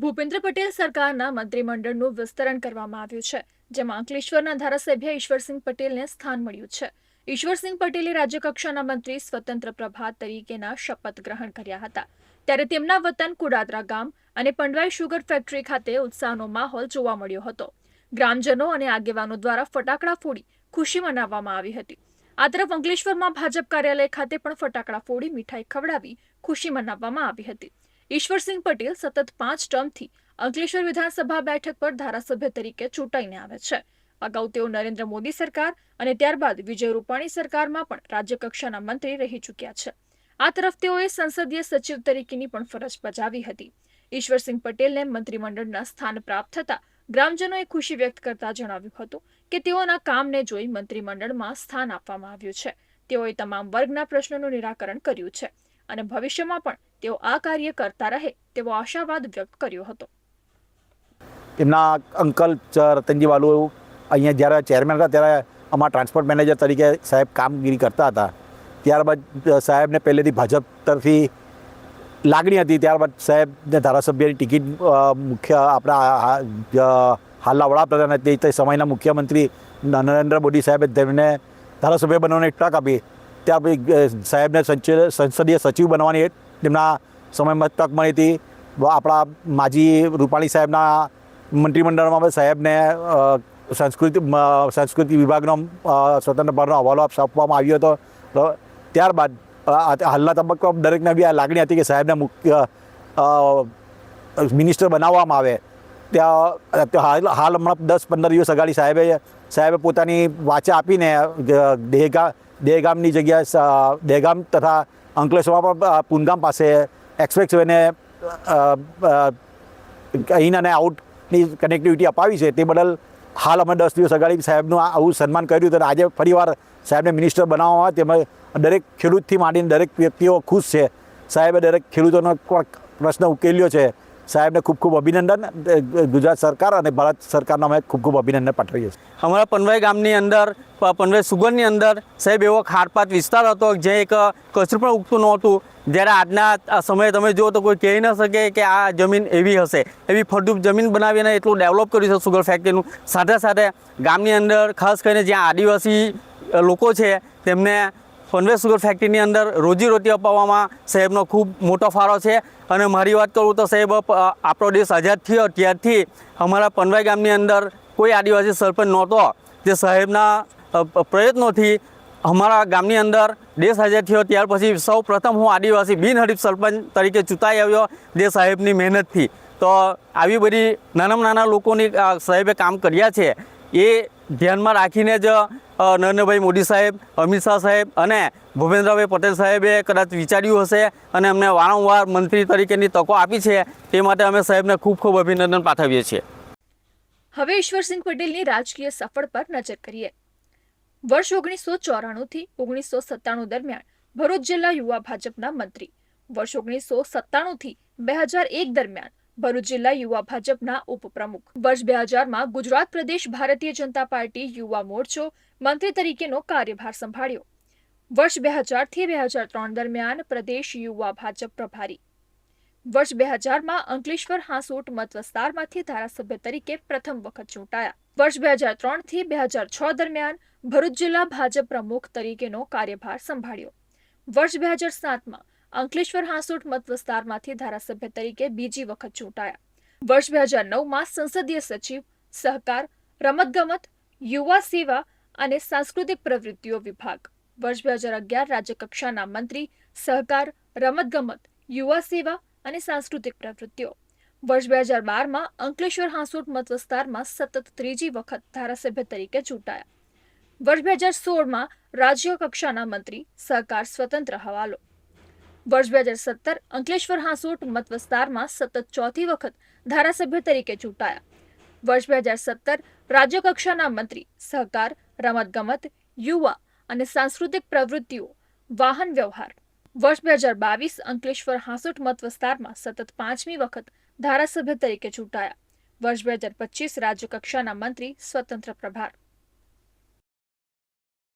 ભૂપેન્દ્ર પટેલ સરકારના મંત્રીમંડળનું વિસ્તરણ કરવામાં આવ્યું છે, જેમાં અંકલેશ્વરના ધારાસભ્ય ઈશ્વરસિંહ પટેલને સ્થાન મળ્યું છે. ઈશ્વરસિંહ પટેલે રાજ્યકક્ષાના મંત્રી સ્વતંત્ર પ્રભાર તરીકેના શપથ ગ્રહણ કર્યા હતા. ત્યારે તેમના વતન કુડાદરા ગામ અને પંડવાઈ શુગર ફેક્ટરી ખાતે ઉત્સાહનો માહોલ જોવા મળ્યો હતો. ગ્રામજનો અને આગેવાનો દ્વારા ફટાકડા ફોડી ખુશી મનાવવામાં આવી હતી. આ તરફ અંકલેશ્વરમાં ભાજપ કાર્યાલય ખાતે પણ ફટાકડા ફોડી મીઠાઈ ખવડાવી ખુશી મનાવવામાં આવી હતી. ઈશ્વરસિંહ પટેલ સતત 5 ટર્મથી અંકલેશ્વર વિધાનસભા બેઠક પર ધારાસભ્ય તરીકે ચૂંટાઈને આવે છે. અગાઉ તેઓ નરેન્દ્ર મોદી સરકાર અને ત્યારબાદ વિજય રૂપાણી સરકારમાં પણ રાજ્યકક્ષાના મંત્રી રહી ચૂક્યા છે. આ તરફ તેઓએ સંસદીય સચિવ તરીકેની પણ ફરજ બજાવી હતી. ઈશ્વરસિંહ પટેલને મંત્રીમંડળના સ્થાન પ્રાપ્ત થતા ગ્રામજનોએ ખુશી વ્યક્ત કરતા જણાવ્યું હતું કે તેઓના કામને જોઈ મંત્રીમંડળમાં સ્થાન આપવામાં આવ્યું છે. તેઓએ તમામ વર્ગના પ્રશ્નોનું નિરાકરણ કર્યું છે અને ભવિષ્યમાં પણ તેઓ આ કાર્ય કરતા રહે તેવો આશાવાદ વ્યક્ત કર્યો હતો. એમના અંકલ રતનજી વાલુ અહીંયા જ્યારે ચેરમેન હતા ત્યારે અમારા ટ્રાન્સપોર્ટ મેનેજર તરીકે સાહેબ કામગીરી કરતા હતા. ત્યારબાદ સાહેબને પહેલેથી ભાજપ તરફથી લાગણી હતી. ત્યારબાદ સાહેબને ધારાસભ્યની ટિકિટ મુખ્ય આપણા હાલના વડાપ્રધાન તે સમયના મુખ્યમંત્રી નરેન્દ્ર મોદી સાહેબે તેમને ધારાસભ્ય બનવાની તક આપી. ત્યાર પછી સાહેબને સંસદીય સચિવ બનવાની તેમના સમયમાં તક મળી હતી. આપણા માજી રૂપાણી સાહેબના મંત્રીમંડળમાં સાહેબને સંસ્કૃતિ વિભાગનો સ્વતંત્ર ભાવનો હવાલો આપવામાં આવ્યો હતો. ત્યારબાદ હાલના તબક્કામાં દરેકને બી આ લાગણી હતી કે સાહેબને મુખ્ય મિનિસ્ટર બનાવવામાં આવે. હાલ હમણાં 10-15 દિવસ અગાડી સાહેબે પોતાની વાચા આપીને દહેગામની જગ્યાએ દહેગામ તથા અંકલેશ્વરમાં પણ પૂનગામ પાસે એક્સપ્રેસ વેને ઇન અને આઉટની કનેક્ટિવિટી અપાવી છે. તે બદલ હાલ અમે 10 દિવસ અગાડી સાહેબનું આવું સન્માન કર્યું હતું. આજે ફરીવાર સાહેબને મિનિસ્ટર બનાવવામાં તેમાં દરેક ખેડૂતથી માંડીને દરેક વ્યક્તિઓ ખુશ છે. સાહેબે દરેક ખેડૂતોનો પ્રશ્ન ઉકેલ્યો છે. સાહેબને ખૂબ ખૂબ અભિનંદન. ગુજરાત સરકાર અને ભારત સરકારનો અમે ખૂબ ખૂબ અભિનંદન પાઠવીએ છીએ. અમારા પનવાઈ ગામની અંદર પનવાઈ સુગરની અંદર સાહેબ એવો ખારપાત વિસ્તાર હતો જે એક કચરું પણ ઉગતું નહોતું. જ્યારે આજના સમયે તમે જુઓ તો કોઈ કહી ન શકે કે આ જમીન એવી હશે. એવી ફળદ્રુપ જમીન બનાવીને એટલું ડેવલપ કર્યું છે સુગર ફેક્ટરીનું. સાથે સાથે ગામની અંદર ખાસ કરીને જ્યાં આદિવાસી લોકો છે તેમને પનવાઈ સુગર ફેક્ટરીની અંદર રોજીરોટી અપાવવામાં સાહેબનો ખૂબ મોટો ફાળો છે. અને મારી વાત કરું તો સાહેબ આપણો દેશ આઝાદ થયો ત્યારથી અમારા પનવાઈ ગામની અંદર કોઈ આદિવાસી સરપંચ નહોતો. જે સાહેબના પ્રયત્નોથી અમારા ગામની અંદર દેશ આઝાદ થયો ત્યાર પછી સૌ પ્રથમ હું આદિવાસી બિનહરીફ સરપંચ તરીકે ચૂંટાઈ આવ્યો જે સાહેબની મહેનતથી. તો આવી બધી નાનામાં નાના લોકોની સાહેબે કામ કર્યા છે. એ ધ્યાનમાં રાખીને જ નરેન્દ્રભાઈ મોદી સાહેબ, અમિત શાહ સાહેબ અને ભૂપેન્દ્રભાઈ પટેલ સાહેબે કદાચ વિચાર્યું હશે અને અમને વારંવાર મંત્રી તરીકેની તકો આપી છે. તે માટે અમે સાહેબને ખૂબ ખૂબ અભિનંદન પાઠવીએ છીએ. હવે ઈશ્વરસિંહ પટેલની રાજકીય સફળ પર નજર કરીએ. વર્ષ 1994 થી 1997 દરમિયાન ભરૂચ જિલ્લા યુવા ભાજપના મંત્રી. વર્ષ 1997 થી 2001 દરમિયાન ભરૂચ જિલ્લા યુવા ભાજપના ઉપપ્રમુખ. વર્ષ 2000માં ગુજરાત પ્રદેશ ભારતીય જનતા પાર્ટી યુવા મોરચો મંત્રી તરીકેનો કાર્યભાર સંભાળ્યો. વર્ષ 2000 થી 2003 દરમિયાન પ્રદેશ યુવા ભાજપ પ્રભારી. વર્ષ 2000માં અંકલેશ્વર હાંસોટ મત વિસ્તારમાંથી ધારાસભ્ય તરીકે પ્રથમ વખત ચૂંટાયા. વર્ષ 2003 થી 2006 દરમિયાન ભરૂચ જિલ્લા ભાજપ પ્રમુખ તરીકેનો કાર્યભાર સંભાળ્યો. વર્ષ 2007માં અંકલેશ્વર હાંસોટ મત વિસ્તારમાંથી ધારાસભ્ય તરીકે બીજી વખત ચૂંટાયા. વર્ષ 2009માં સંસદીય સચિવ, સહકાર, રમતગમત, યુવા સેવા અને સાંસ્કૃતિક પ્રવૃત્તિઓ વિભાગ. વર્ષ 2011 રાજ્યકક્ષાના મંત્રી, સહકાર, રમતગમત, યુવા સેવા અને સાંસ્કૃતિક પ્રવૃત્તિઓ. વર્ષ 2012માં અંકલેશ્વર હાંસોટ મત વિસ્તારમાં સતત ત્રીજી વખત ધારાસભ્ય તરીકે ચૂંટાયા. વર્ષ 2016માં રાજ્ય કક્ષાના મંત્રી, સહકાર સ્વતંત્ર હવાલો. વર્ષ 2017 અંકલેશ્વર હાંસોટ મત વિસ્તારમાં સતત ચોથી વખત ધારાસભ્ય તરીકે ચૂંટાયા. વર્ષ 2017 રાજ્ય કક્ષાના મંત્રી, સહકાર, રમતગમત, યુવા અને સાંસ્કૃતિક પ્રવૃત્તિઓ, વાહન વ્યવહાર. વર્ષ 2022 અંકલેશ્વર હાંસોટ મત વિસ્તારમાં સતત 5મી વખત ધારાસભ્ય તરીકે ચૂંટાયા. વર્ષ 2025 રાજ્ય કક્ષાના મંત્રી, સ્વતંત્ર પ્રભાર.